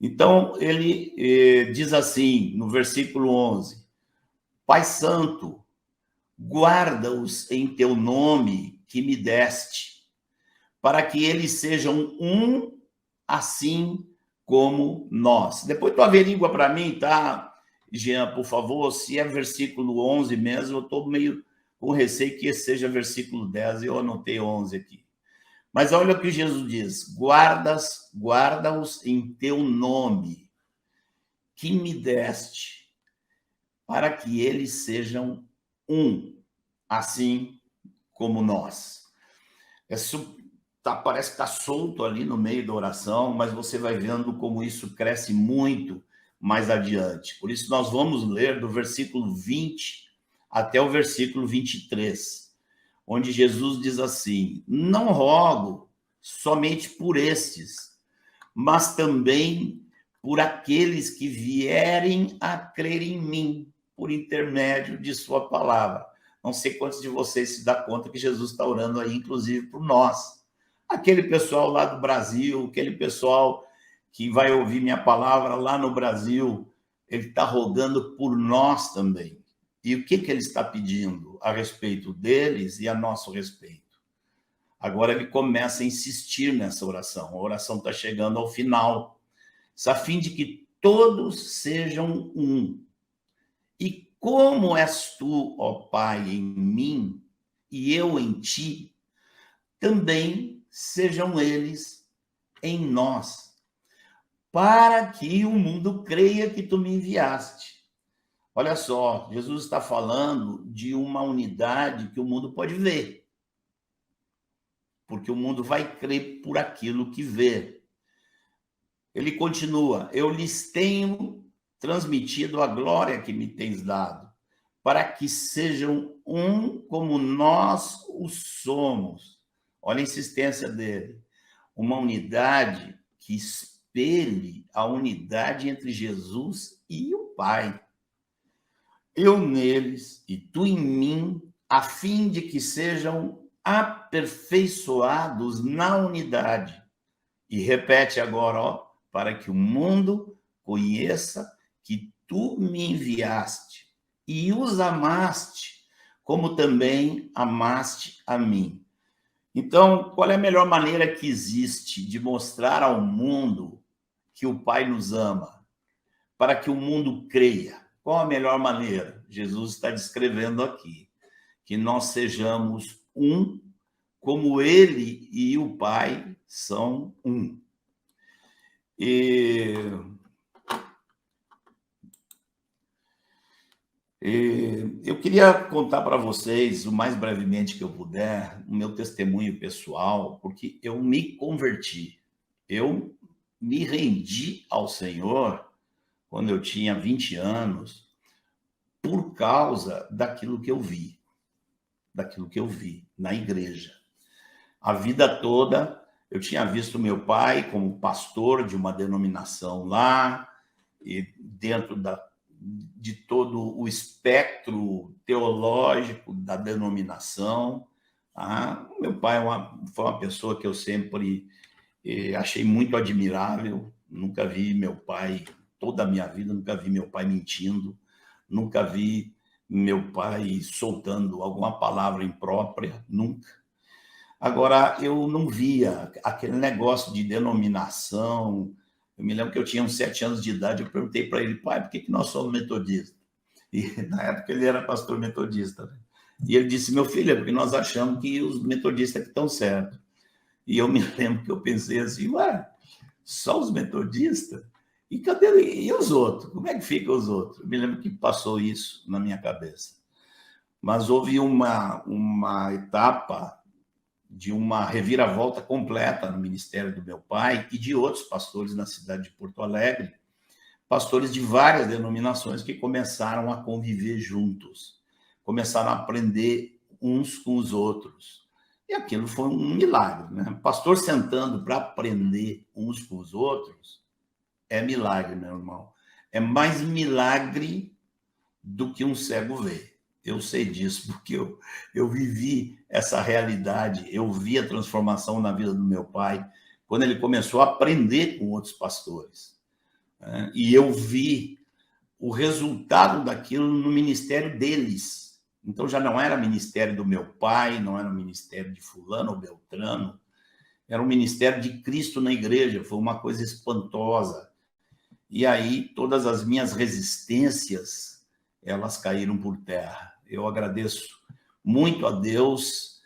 Então, ele diz assim, no versículo 11, Pai Santo, guarda-os em teu nome que me deste, para que eles sejam um, assim como nós. Depois tu averigua para mim, tá, Jean, por favor, se é versículo 11 mesmo, eu estou meio com receio que esse seja versículo 10, eu anotei 11 aqui. Mas olha o que Jesus diz, guarda-os em teu nome, que me deste, para que eles sejam um, assim como nós. Parece que está solto ali no meio da oração, mas você vai vendo como isso cresce muito mais adiante. Por isso, nós vamos ler do versículo 20 até o versículo 23, onde Jesus diz assim, não rogo somente por estes, mas também por aqueles que vierem a crer em mim, por intermédio de sua palavra. Não sei quantos de vocês se dão conta que Jesus está orando aí, inclusive, por nós. Aquele pessoal lá do Brasil, aquele pessoal que vai ouvir minha palavra lá no Brasil, ele está rogando por nós também. E o que ele está pedindo a respeito deles e a nosso respeito? Agora ele começa a insistir nessa oração. A oração está chegando ao final, a fim de que todos sejam um. E como és tu, ó Pai, em mim, e eu em ti, também sejam eles em nós, para que o mundo creia que tu me enviaste. Olha só, Jesus está falando de uma unidade que o mundo pode ver, porque o mundo vai crer por aquilo que vê. Ele continua, eu lhes tenho transmitido a glória que me tens dado, para que sejam um como nós o somos. Olha a insistência dele. Uma unidade que espelhe a unidade entre Jesus e o Pai. Eu neles e tu em mim, a fim de que sejam aperfeiçoados na unidade. E repete agora, ó, para que o mundo conheça que tu me enviaste e os amaste, como também amaste a mim. Então, qual é a melhor maneira que existe de mostrar ao mundo que o Pai nos ama, para que o mundo creia? Qual a melhor maneira? Jesus está descrevendo aqui, que nós sejamos um, como Ele e o Pai são um. Eu queria contar para vocês, o mais brevemente que eu puder, o meu testemunho pessoal, porque eu me converti. Eu me rendi ao Senhor quando eu tinha 20 anos, por causa daquilo que eu vi na igreja. A vida toda eu tinha visto meu pai como pastor de uma denominação lá, e dentro de todo o espectro teológico da denominação. Meu pai foi uma pessoa que eu sempre achei muito admirável. Nunca vi meu pai, toda a minha vida, nunca vi meu pai mentindo, nunca vi meu pai soltando alguma palavra imprópria, nunca. Agora, eu não via aquele negócio de denominação. Eu me lembro que eu tinha uns 7 anos de idade, eu perguntei para ele, pai, por que nós somos metodistas? E na época ele era pastor metodista, né? E ele disse, meu filho, é porque nós achamos que os metodistas estão certos. E eu me lembro que eu pensei assim, ué, só os metodistas? E cadê e os outros? Como é que ficam os outros? Eu me lembro que passou isso na minha cabeça. Mas houve uma etapa de uma reviravolta completa no ministério do meu pai e de outros pastores na cidade de Porto Alegre, pastores de várias denominações que começaram a conviver juntos, começaram a aprender uns com os outros. E aquilo foi um milagre, né? Pastor sentando para aprender uns com os outros é milagre, meu irmão. É mais milagre do que um cego ver. Eu sei disso, porque eu vivi essa realidade, eu vi a transformação na vida do meu pai, quando ele começou a aprender com outros pastores. né? E eu vi o resultado daquilo no ministério deles. Então, já não era ministério do meu pai, não era ministério de fulano ou beltrano, era um ministério de Cristo na igreja, foi uma coisa espantosa. E aí, todas as minhas resistências, elas caíram por terra. Eu agradeço muito a Deus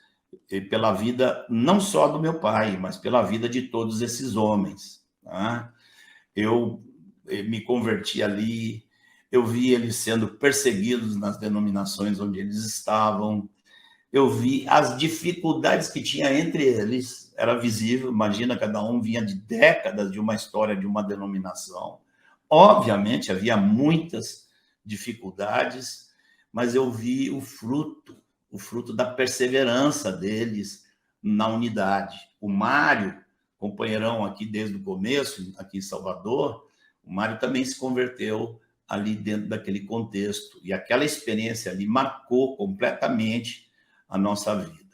pela vida, não só do meu pai, mas pela vida de todos esses homens. Tá? Eu me converti ali, eu vi eles sendo perseguidos nas denominações onde eles estavam, eu vi as dificuldades que tinha entre eles, era visível, imagina, cada um vinha de décadas de uma história de uma denominação. Obviamente, havia muitas dificuldades, mas eu vi o fruto da perseverança deles na unidade. O Mário, companheirão aqui desde o começo, aqui em Salvador, o Mário também se converteu ali dentro daquele contexto, e aquela experiência ali marcou completamente a nossa vida.